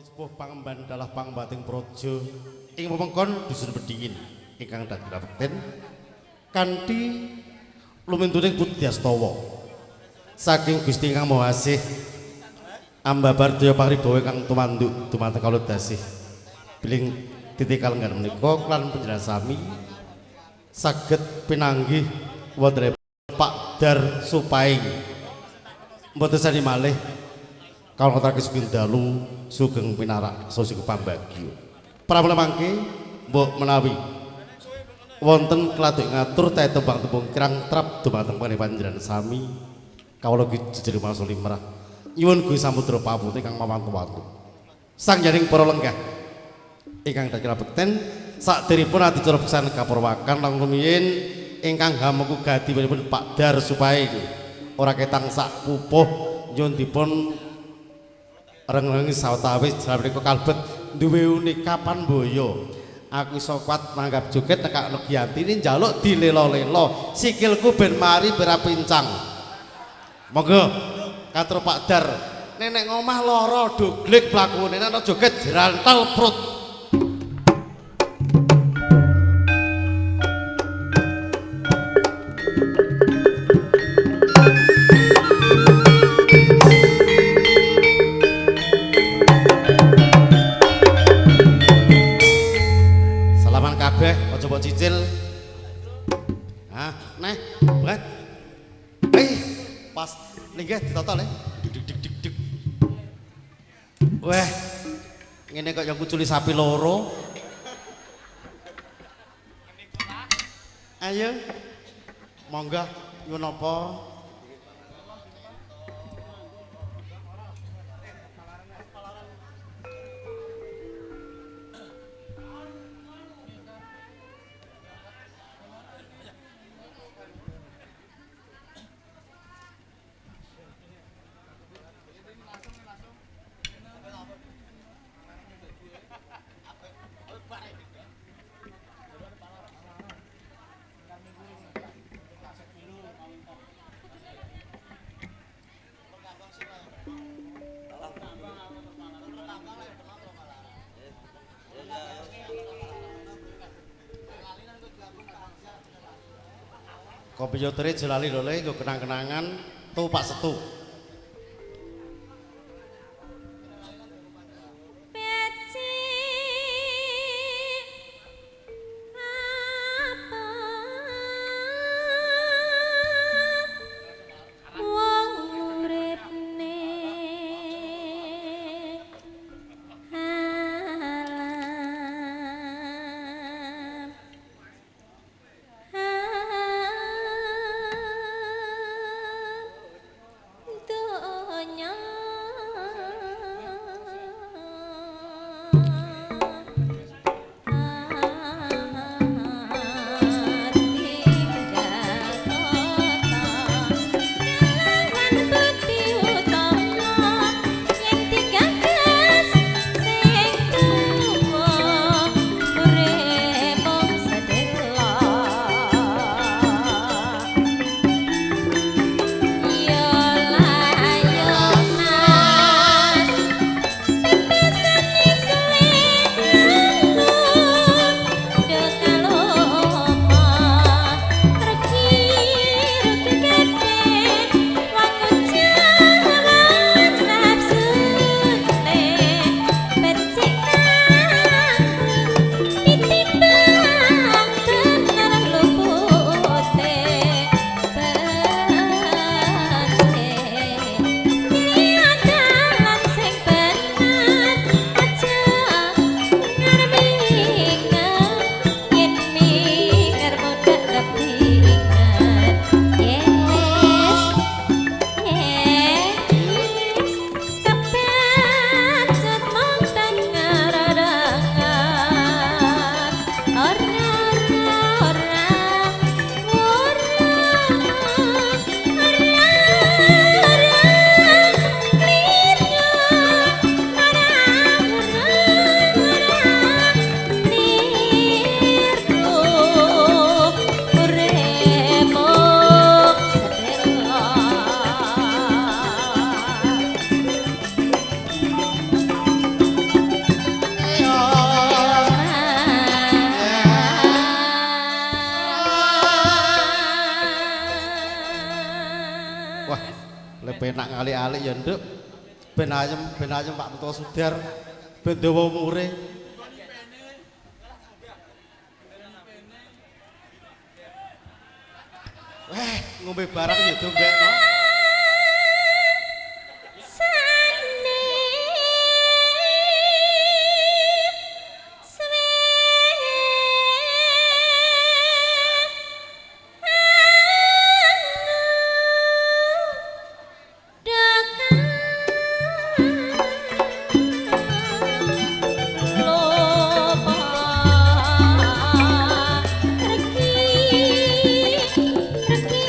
sepuh pangemban dalah pangbating praja ing wewengkon dusun Bedingin ingkang dadi bekten kanthi lumintuning Budyastawa saking Gusti Kang Maha Asih ambabar daya pangribawa kang tumanduk dumateng kala dasih biling titikal nggan menika lan panjenengan sami saged pinanggih wonten Pak Dar Supaing mboten sani malih kalau ngotrake sugeng dalu sugeng pinarak sugeng pambagio pramila mangke mbok menawi wonten kladuk ngatur tae tembang-tembung kirang trap dumateng panjenengan sami kawula jejer mangsuli limrah nyuwun Gusti Samudra Pawuti kang mawantu-wantu sang jaring para lenggah ingkang dadi bekten sakderipun adicara beksan kapurwakan lan rumiyin ingkang hameku gadipun Pak Dar Supaing ora ketang sak pupuh nyuwun dipun reng-rengi sawetawis jalan menika kalbet duwe unikapan boyo aku iso kuat nanggap joget nekakno Giantini njaluk dilelo-lelo sikilku ben mari berapincang monggo katur Pak Dar nenek ngomah lara dogleg mlakune ana joget jerantal prut coba cicil neh bukan pas linggih ditotol dik weh ngene kok yang kuculi sapi loro ayo monggo nyuwun apa komputere jelali lho le nggo kenang-kenangan tuh Pak Setu penak ngalik-alik ya nduk ben ayem Pak Tuwa Sudar ben dawa umure ngombe barang ya dombekno Reki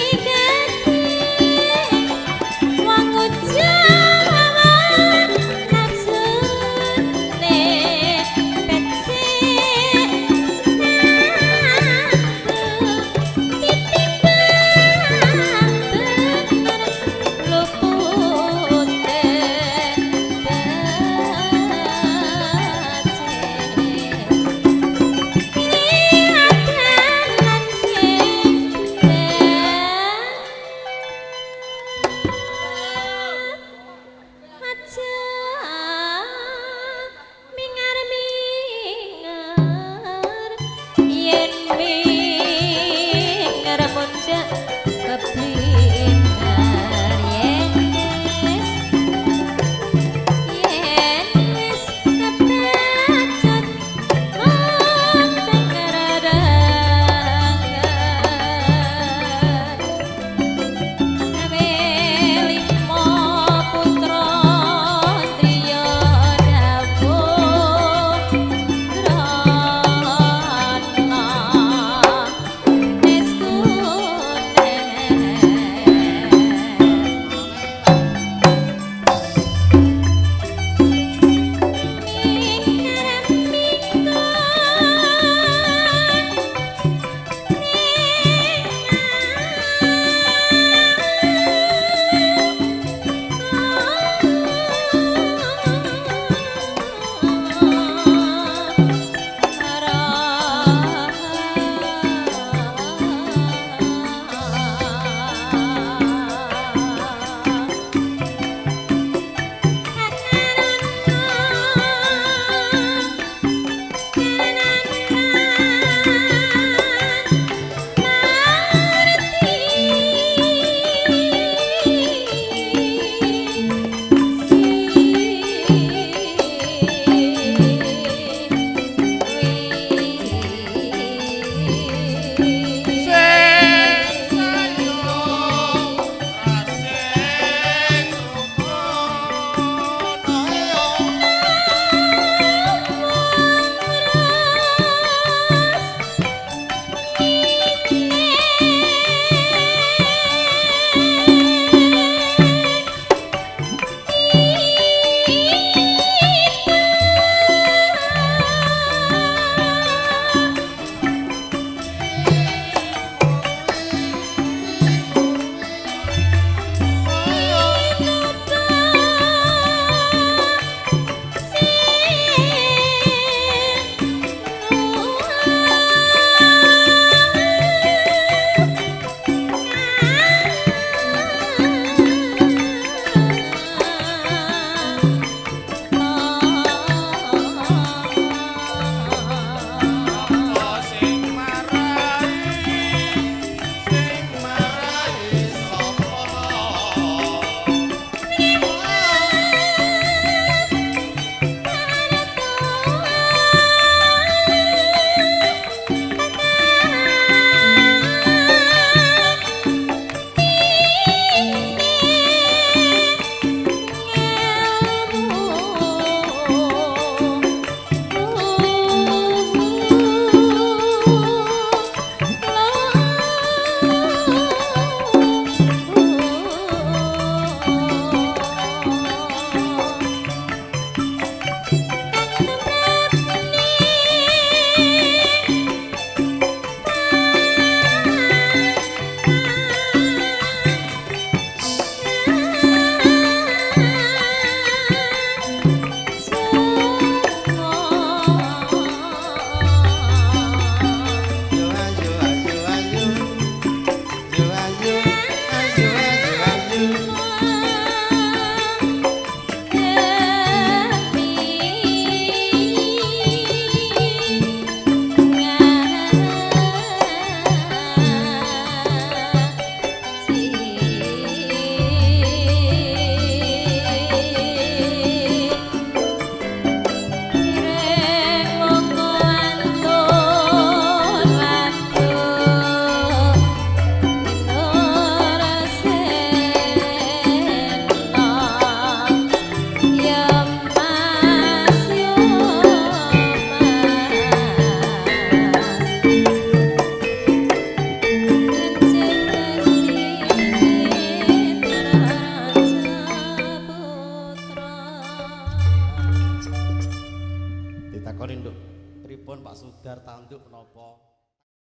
takoni nduk pripun Pak Sudar tanduk menapa